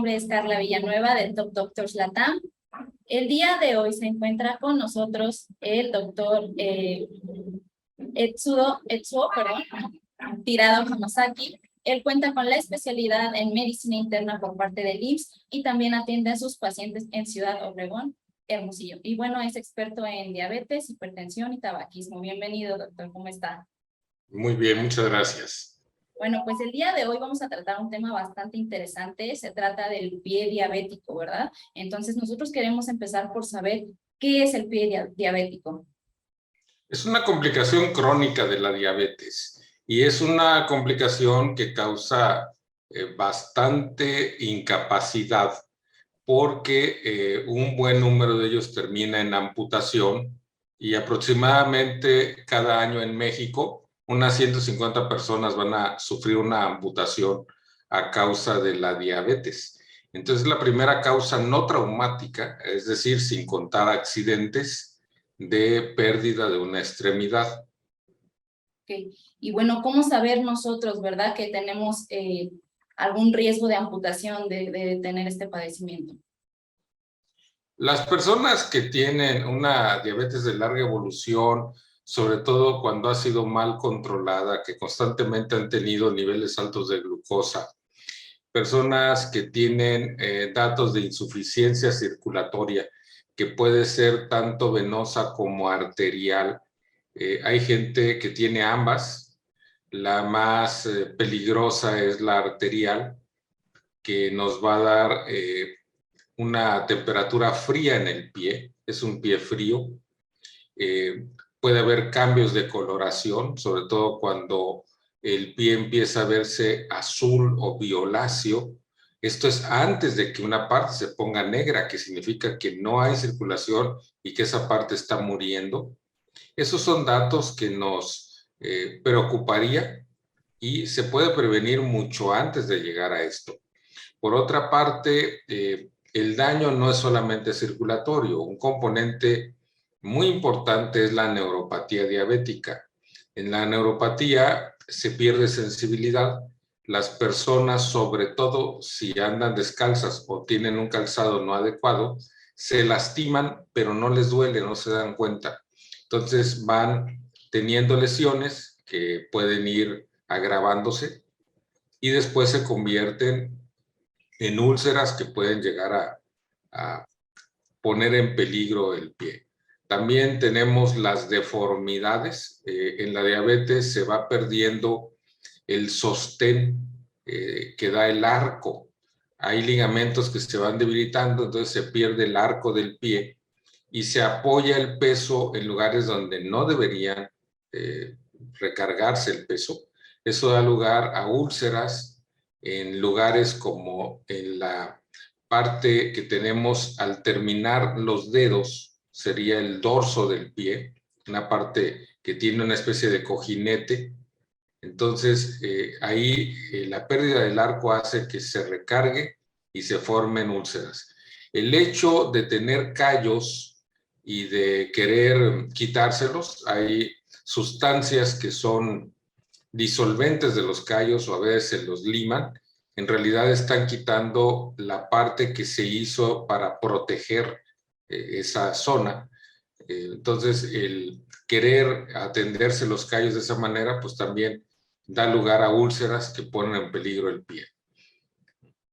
nombre es Carla Villanueva de Top Doctors Latam. El día de hoy se encuentra con nosotros el doctor Etsuo Tirado Hamasaki. Él cuenta con la especialidad en medicina interna por parte del IMSS y también atiende a sus pacientes en Ciudad Obregón, Hermosillo. Y bueno, es experto en diabetes, hipertensión y tabaquismo. Bienvenido, doctor. ¿Cómo está? Muy bien, muchas gracias. Bueno, pues el día de hoy vamos a tratar un tema bastante interesante. Se trata del pie diabético, ¿verdad? Entonces nosotros queremos empezar por saber qué es el pie diabético. Es una complicación crónica de la diabetes y es una complicación que causa bastante incapacidad porque un buen número de ellos termina en amputación y aproximadamente cada año en México unas 150 personas van a sufrir una amputación a causa de la diabetes. Entonces la primera causa no traumática, es decir, sin contar accidentes, de pérdida de una extremidad. Okay. Y bueno, ¿cómo saber nosotros, verdad, que tenemos algún riesgo de amputación de tener este padecimiento? Las personas que tienen una diabetes de larga evolución, sobre todo cuando ha sido mal controlada, que constantemente han tenido niveles altos de glucosa, personas que tienen datos de insuficiencia circulatoria, que puede ser tanto venosa como arterial. Hay gente que tiene ambas. La más peligrosa es la arterial, que nos va a dar una temperatura fría en el pie, es un pie frío. Puede haber cambios de coloración, sobre todo cuando el pie empieza a verse azul o violáceo. Esto es antes de que una parte se ponga negra, que significa que no hay circulación y que esa parte está muriendo. Esos son datos que nos preocuparía y se puede prevenir mucho antes de llegar a esto. Por otra parte, el daño no es solamente circulatorio, un componente muy importante es la neuropatía diabética. En la neuropatía se pierde sensibilidad. Las personas, sobre todo si andan descalzas o tienen un calzado no adecuado, se lastiman, pero no les duele, no se dan cuenta. Entonces van teniendo lesiones que pueden ir agravándose y después se convierten en úlceras que pueden llegar a poner en peligro el pie. También tenemos las deformidades. En la diabetes se va perdiendo el sostén que da el arco. Hay ligamentos que se van debilitando, entonces se pierde el arco del pie y se apoya el peso en lugares donde no deberían recargarse el peso. Eso da lugar a úlceras en lugares como en la parte que tenemos al terminar los dedos, sería el dorso del pie, una parte que tiene una especie de cojinete. Entonces, ahí la pérdida del arco hace que se recargue y se formen úlceras. El hecho de tener callos y de querer quitárselos, hay sustancias que son disolventes de los callos o a veces se los liman, en realidad están quitando la parte que se hizo para proteger esa zona. Entonces, el querer atenderse los callos de esa manera, pues también da lugar a úlceras que ponen en peligro el pie.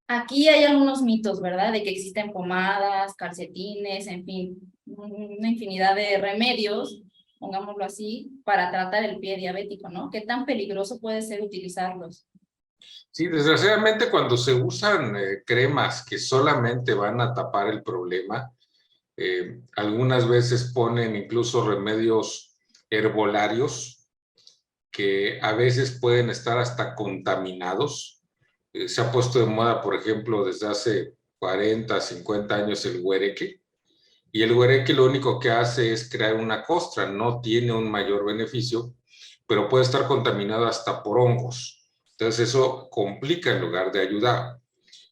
Aquí hay algunos mitos, ¿verdad? De que existen pomadas, calcetines, en fin, una infinidad de remedios, pongámoslo así, para tratar el pie diabético, ¿no? ¿Qué tan peligroso puede ser utilizarlos? Sí, desgraciadamente cuando se usan cremas que solamente van a tapar el problema, algunas veces ponen incluso remedios herbolarios que a veces pueden estar hasta contaminados. Se ha puesto de moda, por ejemplo, desde hace 40, 50 años el huereque. Y el huereque lo único que hace es crear una costra, no tiene un mayor beneficio, pero puede estar contaminado hasta por hongos. Entonces eso complica en lugar de ayudar.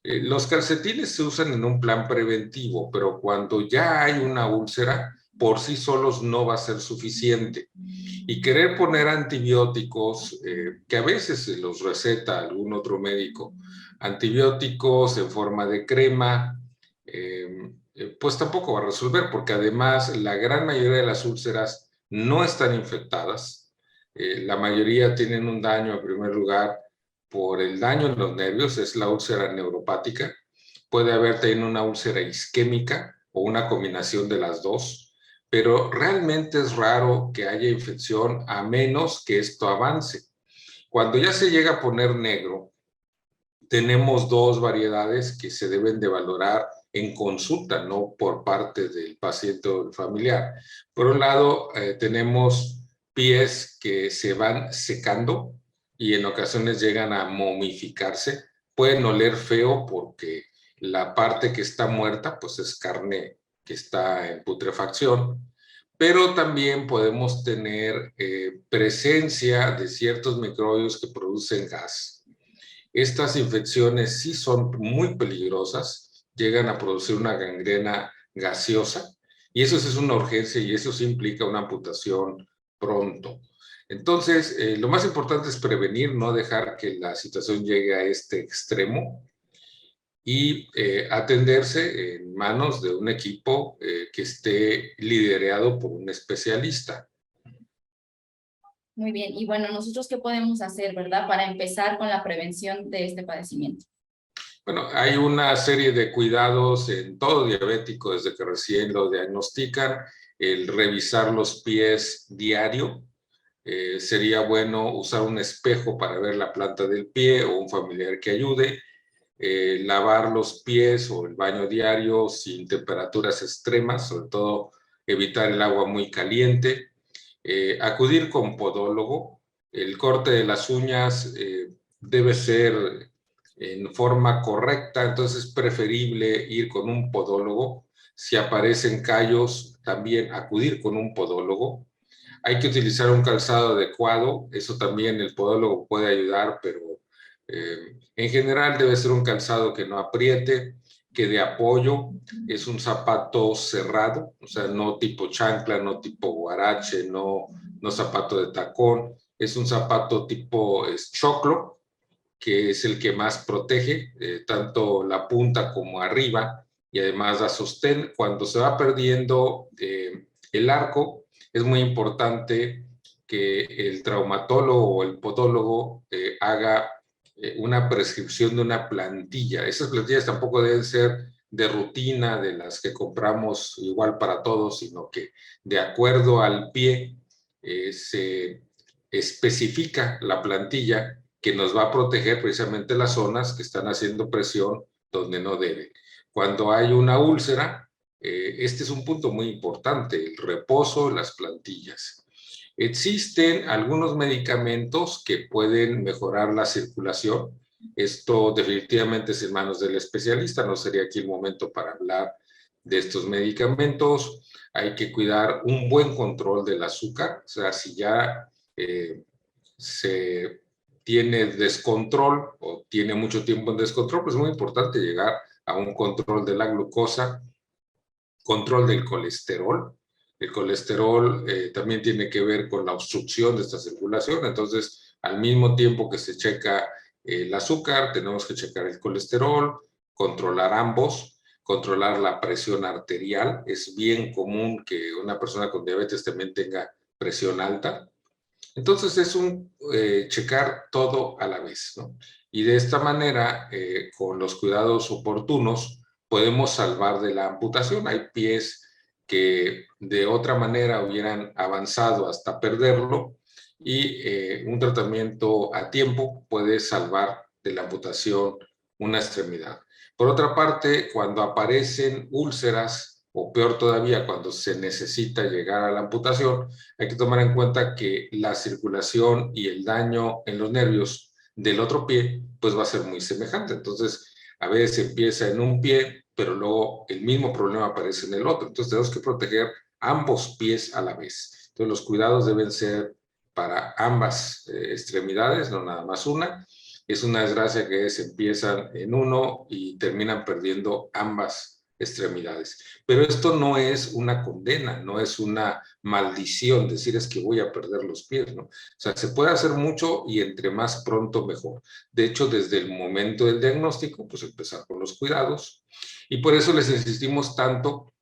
Los calcetines se usan en un plan preventivo, pero cuando ya hay una úlcera, por sí solos no va a ser suficiente. Y querer poner antibióticos, que a veces se los receta algún otro médico, antibióticos en forma de crema, pues tampoco va a resolver, porque además la gran mayoría de las úlceras no están infectadas. La mayoría tienen un daño, en primer lugar, por el daño en los nervios, es la úlcera neuropática. Puede haber también una úlcera isquémica o una combinación de las dos, pero realmente es raro que haya infección a menos que esto avance. Cuando ya se llega a poner negro, tenemos dos variedades que se deben de valorar en consulta, no por parte del paciente o del familiar. Por un lado, tenemos pies que se van secando y en ocasiones llegan a momificarse. Pueden oler feo porque la parte que está muerta, pues es carne que está en putrefacción, pero también podemos tener presencia de ciertos microbios que producen gas. Estas infecciones sí son muy peligrosas, llegan a producir una gangrena gaseosa y eso sí es una urgencia y eso sí implica una amputación pronto. Entonces, lo más importante es prevenir, no dejar que la situación llegue a este extremo y atenderse en manos de un equipo que esté liderado por un especialista. Muy bien, y bueno, nosotros qué podemos hacer, ¿verdad? Para empezar con la prevención de este padecimiento. Bueno, hay una serie de cuidados en todo diabético desde que recién lo diagnostican. El revisar los pies diario. Sería bueno usar un espejo para ver la planta del pie o un familiar que ayude. Lavar los pies o el baño diario sin temperaturas extremas, sobre todo evitar el agua muy caliente. Acudir con podólogo. El corte de las uñas debe ser en forma correcta, entonces es preferible ir con un podólogo. Si aparecen callos, también acudir con un podólogo. Hay que utilizar un calzado adecuado, eso también el podólogo puede ayudar, pero en general debe ser un calzado que no apriete, que de apoyo, es un zapato cerrado, o sea, no tipo chancla, no tipo guarache, no zapato de tacón, es un zapato tipo choclo, que es el que más protege, tanto la punta como arriba, y además da sostén. Cuando se va perdiendo el arco, es muy importante que el traumatólogo o el podólogo haga una prescripción de una plantilla. Esas plantillas tampoco deben ser de rutina, de las que compramos igual para todos, sino que de acuerdo al pie se especifica la plantilla que nos va a proteger precisamente las zonas que están haciendo presión donde no deben. Cuando hay una úlcera, este es un punto muy importante, el reposo, las plantillas. Existen algunos medicamentos que pueden mejorar la circulación. Esto definitivamente es en manos del especialista, no sería aquí el momento para hablar de estos medicamentos. Hay que cuidar un buen control del azúcar, o sea, si ya se tiene descontrol o tiene mucho tiempo en descontrol, pues es muy importante llegar a un control de la glucosa, control del colesterol. El colesterol también tiene que ver con la obstrucción de esta circulación, entonces al mismo tiempo que se checa el azúcar, tenemos que checar el colesterol, controlar ambos, controlar la presión arterial. Es bien común que una persona con diabetes también tenga presión alta. Entonces es un checar todo a la vez, ¿no? Y de esta manera, con los cuidados oportunos, podemos salvar de la amputación. Hay pies que de otra manera hubieran avanzado hasta perderlo y un tratamiento a tiempo puede salvar de la amputación una extremidad. Por otra parte, cuando aparecen úlceras, o peor todavía, cuando se necesita llegar a la amputación, hay que tomar en cuenta que la circulación y el daño en los nervios del otro pie, pues va a ser muy semejante. Entonces, a veces empieza en un pie, pero luego el mismo problema aparece en el otro. Entonces, tenemos que proteger ambos pies a la vez. Entonces, los cuidados deben ser para ambas extremidades, no nada más una. Es una desgracia que se empiezan en uno y terminan perdiendo ambas extremidades. Pero esto no es una condena, no es una maldición, decir es que voy a perder los pies, ¿no? O sea, se puede hacer mucho y entre más pronto mejor. De hecho, desde el momento del diagnóstico, pues empezar con los cuidados. Y por eso les insistimos tanto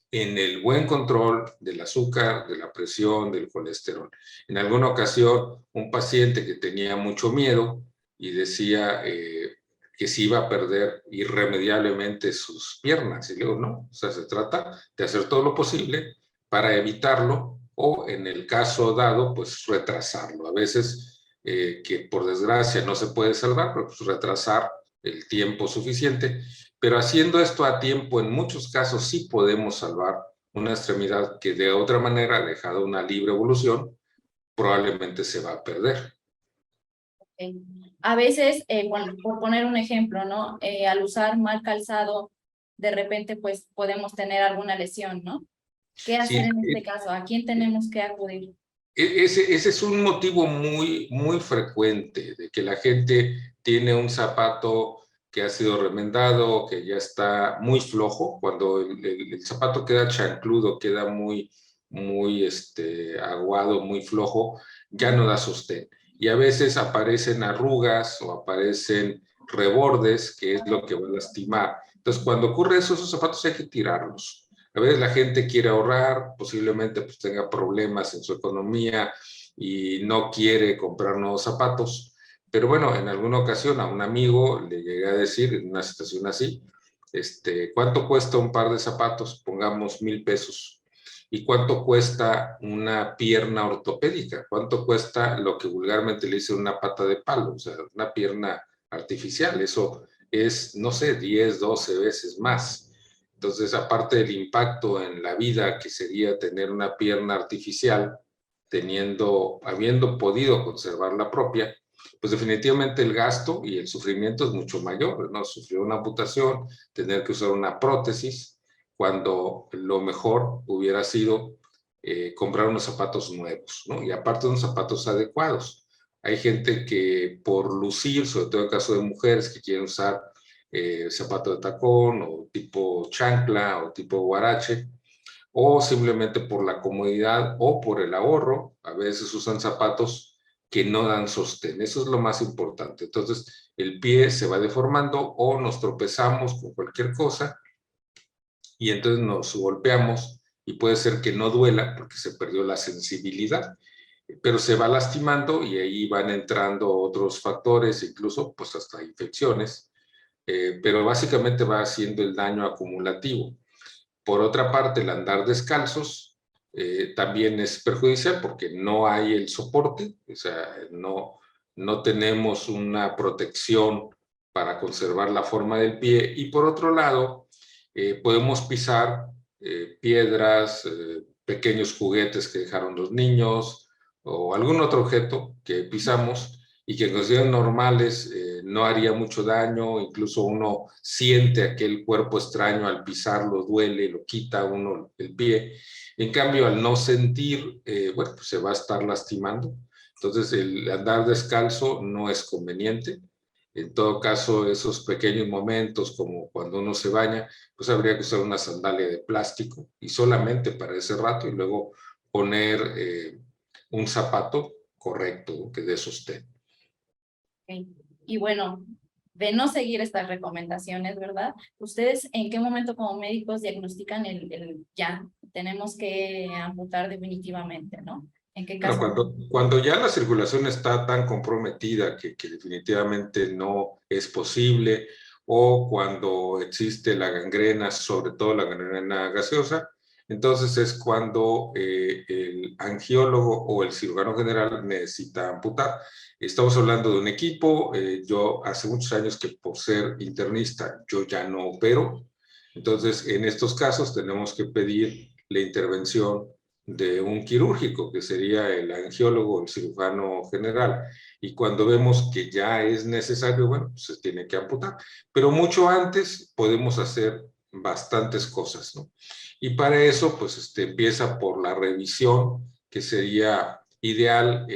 en el buen control del azúcar, de la presión, del colesterol. En alguna ocasión, un paciente que tenía mucho miedo y decía que se iba a perder irremediablemente sus piernas. Y luego no, o sea, se trata de hacer todo lo posible para evitarlo o en el caso dado, pues retrasarlo. A veces que por desgracia no se puede salvar, pero pues retrasar el tiempo suficiente. Pero haciendo esto a tiempo, en muchos casos sí podemos salvar una extremidad que de otra manera, dejada una libre evolución, probablemente se va a perder. Okay. A veces, bueno, por poner un ejemplo, ¿no? Al usar mal calzado, de repente, pues podemos tener alguna lesión, ¿no? ¿Qué hacer Sí, en este caso? ¿A quién tenemos que acudir? ese es un motivo muy frecuente de que la gente tiene un zapato que ha sido remendado, que ya está muy flojo. Cuando el zapato queda chancludo, queda muy aguado, muy flojo, ya no da sostén. Y a veces aparecen arrugas o aparecen rebordes, que es lo que va a lastimar. Entonces, cuando ocurre eso, esos zapatos hay que tirarlos. A veces la gente quiere ahorrar, posiblemente pues tenga problemas en su economía y no quiere comprar nuevos zapatos. Pero bueno, en alguna ocasión a un amigo le llegué a decir en una situación así, ¿cuánto cuesta un par de zapatos? Pongamos 1,000 pesos. ¿Y cuánto cuesta una pierna ortopédica? ¿Cuánto cuesta lo que vulgarmente le dicen una pata de palo? O sea, una pierna artificial. Eso es, no sé, 10, 12 veces más. Entonces, aparte del impacto en la vida que sería tener una pierna artificial, habiendo podido conservar la propia, pues definitivamente el gasto y el sufrimiento es mucho mayor, ¿no? Sufrir una amputación, tener que usar una prótesis, cuando lo mejor hubiera sido comprar unos zapatos nuevos, ¿no? Y aparte unos zapatos adecuados. Hay gente que por lucir, sobre todo en el caso de mujeres que quieren usar zapato de tacón o tipo chancla o tipo guarache, o simplemente por la comodidad o por el ahorro, a veces usan zapatos que no dan sostén. Eso es lo más importante. Entonces, el pie se va deformando o nos tropezamos con cualquier cosa y entonces nos golpeamos y puede ser que no duela porque se perdió la sensibilidad, pero se va lastimando y ahí van entrando otros factores, incluso pues hasta infecciones, pero básicamente va haciendo el daño acumulativo. Por otra parte, el andar descalzos también es perjudicial porque no hay el soporte, o sea, no tenemos una protección para conservar la forma del pie. Y por otro lado, podemos pisar piedras, pequeños juguetes que dejaron los niños o algún otro objeto que pisamos y que en condiciones normales no haría mucho daño, incluso uno siente aquel cuerpo extraño al pisarlo, duele, lo quita uno el pie. En cambio, al no sentir, bueno, pues se va a estar lastimando. Entonces, el andar descalzo no es conveniente. En todo caso, esos pequeños momentos, como cuando uno se baña, pues habría que usar una sandalia de plástico y solamente para ese rato y luego poner un zapato correcto que dé sostén. Okay. Y bueno, de no seguir estas recomendaciones, ¿verdad? ¿Ustedes en qué momento como médicos diagnostican ya, tenemos que amputar definitivamente, ¿no? ¿En qué Bueno, caso? cuando ya la circulación está tan comprometida que definitivamente no es posible, o cuando existe la gangrena, sobre todo la gangrena gaseosa, entonces es cuando el angiólogo o el cirujano general necesita amputar. Estamos hablando de un equipo. Yo hace muchos años que por ser internista yo ya no opero. Entonces, en estos casos tenemos que pedir la intervención de un quirúrgico, que sería el angiólogo o el cirujano general. Y cuando vemos que ya es necesario, bueno, pues se tiene que amputar. Pero mucho antes podemos hacer bastantes cosas, ¿no? Y para eso, pues empieza por la revisión, que sería ideal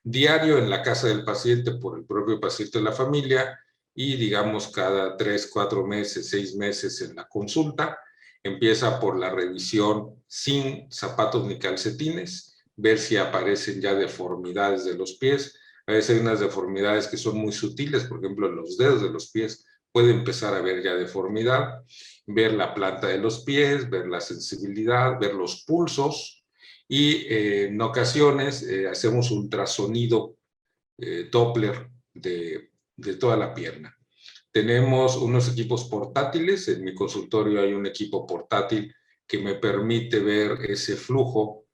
diario en la casa del paciente por el propio paciente de la familia, y digamos cada 3, 4 meses, 6 meses en la consulta. Empieza por la revisión sin zapatos ni calcetines, ver si aparecen ya deformidades de los pies. A veces hay unas deformidades que son muy sutiles, por ejemplo, en los dedos de los pies puede empezar a ver ya deformidad, ver la planta de los pies, ver la sensibilidad, ver los pulsos y en ocasiones hacemos ultrasonido Doppler de toda la pierna. Tenemos unos equipos portátiles, en mi consultorio hay un equipo portátil que me permite ver ese flujo,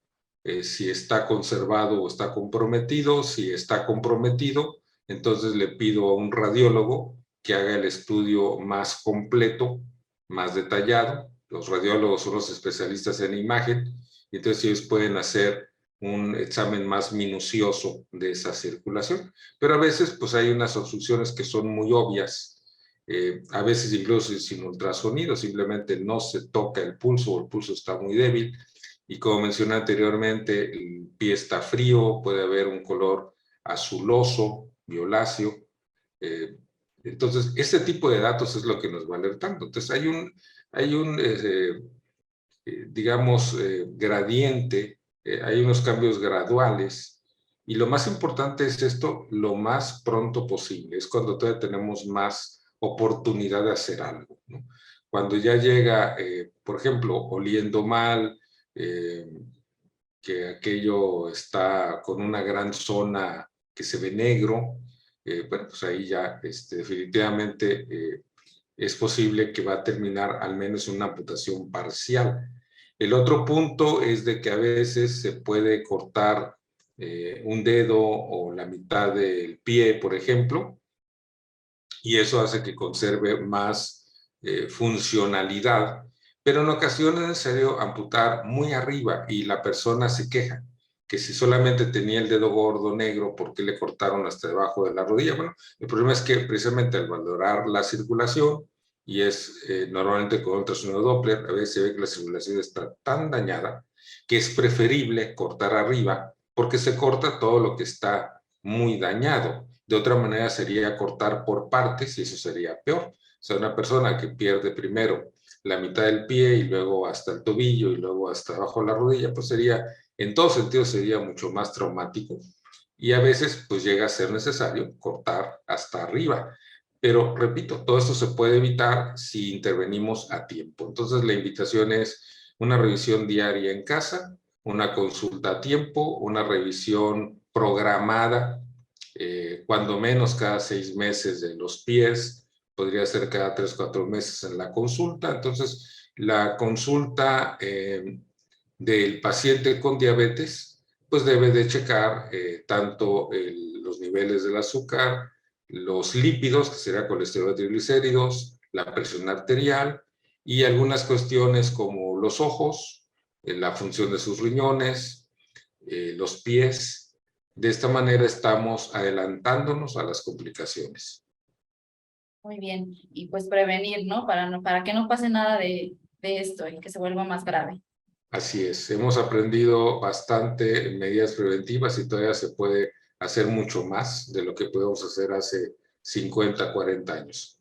si está conservado o está comprometido. Si está comprometido, entonces le pido a un radiólogo que haga el estudio más completo, más detallado. Los radiólogos son los especialistas en imagen, y entonces ellos pueden hacer un examen más minucioso de esa circulación. Pero a veces pues hay unas obstrucciones que son muy obvias, a veces incluso sin ultrasonido, simplemente no se toca el pulso o el pulso está muy débil. Y como mencioné anteriormente, el pie está frío, puede haber un color azuloso, violáceo. Entonces, ese tipo de datos es lo que nos va alertando. Entonces, hay un digamos, gradiente, hay unos cambios graduales. Y lo más importante es esto lo más pronto posible, es cuando todavía tenemos más oportunidad de hacer algo, ¿no? Cuando ya llega, por ejemplo, oliendo mal, que aquello está con una gran zona que se ve negro, bueno, pues ahí ya definitivamente es posible que va a terminar al menos en una amputación parcial. El otro punto es de que a veces se puede cortar un dedo o la mitad del pie, por ejemplo, y eso hace que conserve más funcionalidad, pero en ocasiones es necesario amputar muy arriba y la persona se queja que si solamente tenía el dedo gordo negro, ¿por qué le cortaron hasta debajo de la rodilla? Bueno, el problema es que precisamente al valorar la circulación, y es normalmente con ultrasonido Doppler, a veces se ve que la circulación está tan dañada que es preferible cortar arriba porque se corta todo lo que está muy dañado. De otra manera sería cortar por partes y eso sería peor. O sea, una persona que pierde primero la mitad del pie y luego hasta el tobillo y luego hasta abajo la rodilla, pues sería, en todo sentido sería mucho más traumático, y a veces pues llega a ser necesario cortar hasta arriba. Pero repito, todo esto se puede evitar si intervenimos a tiempo. Entonces la invitación es una revisión diaria en casa, una consulta a tiempo, una revisión programada, cuando menos cada 6 meses de los pies, podría ser cada 3, 4 meses en la consulta. Entonces, la consulta del paciente con diabetes, pues debe de checar tanto los niveles del azúcar, los lípidos, que será colesterol y triglicéridos, la presión arterial y algunas cuestiones como los ojos, la función de sus riñones, los pies. De esta manera estamos adelantándonos a las complicaciones. Muy bien, y pues prevenir, ¿no? Para que no pase nada de esto y que se vuelva más grave. Así es, hemos aprendido bastante en medidas preventivas y todavía se puede hacer mucho más de lo que podemos hacer hace 50, 40 años.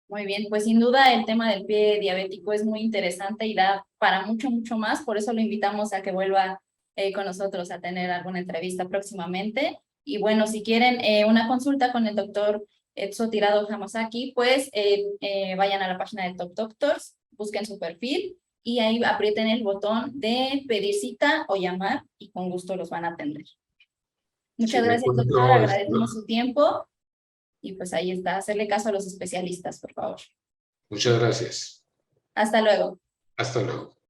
Muy bien, pues sin duda el tema del pie diabético es muy interesante y da para mucho, mucho más. Por eso lo invitamos a que vuelva con nosotros a tener alguna entrevista próximamente. Y bueno, si quieren una consulta con el doctor Etso Tirado Hamasaki, pues vayan a la página de Top Doctors, busquen su perfil y ahí aprieten el botón de pedir cita o llamar y con gusto los van a atender. Si Muchas me gracias, doctor. encuentro, Agradecemos su tiempo y pues ahí está, hacerle caso a los especialistas, por favor. muchas gracias. Hasta luego. Hasta luego.